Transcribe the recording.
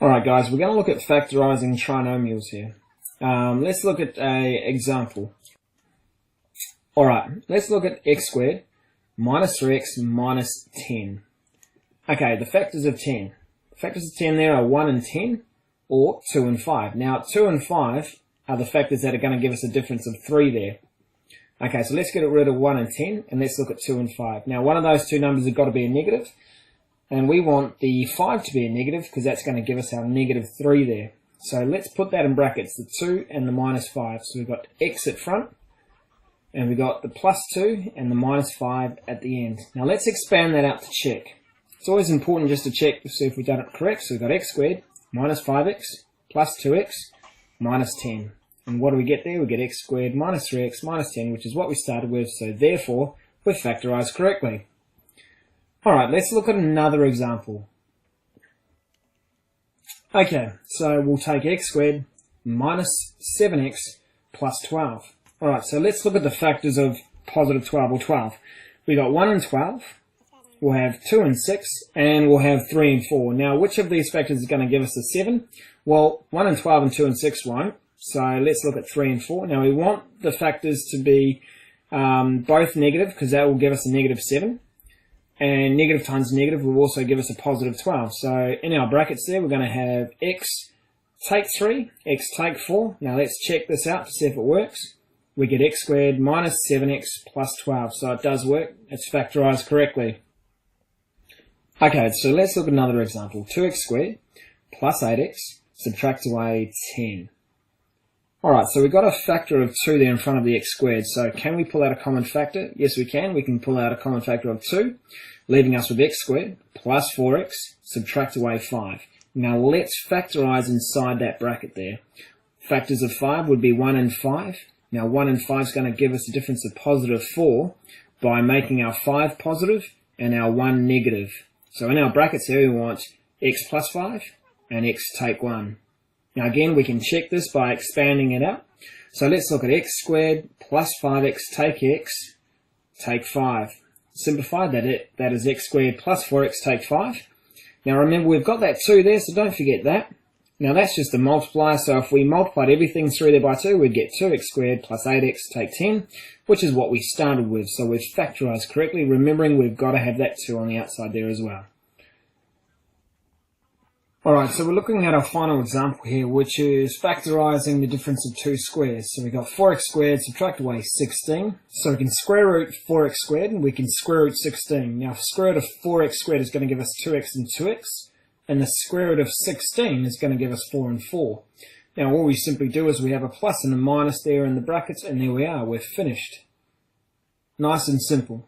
Alright guys, we're going to look at factorising trinomials here. Let's look at an example. Alright, let's look at x squared minus 3x minus 10. Okay, the factors of 10. The factors of 10 there are 1 and 10, or 2 and 5. Now 2 and 5 are the factors that are going to give us a difference of 3 there. Okay, so let's get rid of 1 and 10, and let's look at 2 and 5. Now one of those two numbers has got to be a negative. And we want the 5 to be a negative because that's going to give us our negative 3 there. So let's put that in brackets, the 2 and the minus 5. So we've got x at front, and we've got the plus 2 and the minus 5 at the end. Now let's expand that out to check. It's always important just to check to see if we've done it correct. So we've got x squared minus 5x plus 2x minus 10. And what do we get there? We get x squared minus 3x minus 10, which is what we started with. So therefore, we've factorised correctly. Alright, let's look at another example. Okay, so we'll take x squared minus 7x plus 12. Alright, so let's look at the factors of positive 12 or 12. We got 1 and 12, we'll have 2 and 6, and we'll have 3 and 4. Now, which of these factors is going to give us a 7? Well, 1 and 12 and 2 and 6 won't, so let's look at 3 and 4. Now, we want the factors to be both negative, because that will give us a negative 7. And negative times negative will also give us a positive 12. So in our brackets there, we're going to have x take 3, x take 4. Now let's check this out to see if it works. We get x squared minus 7x plus 12. So it does work. It's factorised correctly. Okay, so let's look at another example. 2x squared plus 8x subtract away 10. Alright, so we've got a factor of 2 there in front of the x squared. So can we pull out a common factor? Yes, we can. We can pull out a common factor of 2, leaving us with x squared plus 4x, subtract away 5. Now let's factorise inside that bracket there. Factors of 5 would be 1 and 5. Now 1 and 5 is going to give us a difference of positive 4 by making our 5 positive and our 1 negative. So in our brackets here, we want x plus 5 and x take 1. Now again, we can check this by expanding it out. So let's look at x squared plus 5x take x, take 5. Simplified, that is x squared plus 4x take 5. Now remember, we've got that 2 there, so don't forget that. Now that's just a multiplier, so if we multiplied everything through there by 2, we'd get 2x squared plus 8x take 10, which is what we started with. So we've factorised correctly, remembering we've got to have that 2 on the outside there as well. Alright, so we're looking at our final example here, which is factorising the difference of two squares. So we've got 4x squared, subtract away 16. So we can square root 4x squared, and we can square root 16. Now, square root of 4x squared is going to give us 2x and 2x, and the square root of 16 is going to give us 4 and 4. Now, all we simply do is we have a plus and a minus there in the brackets, and there we are, we're finished. Nice and simple.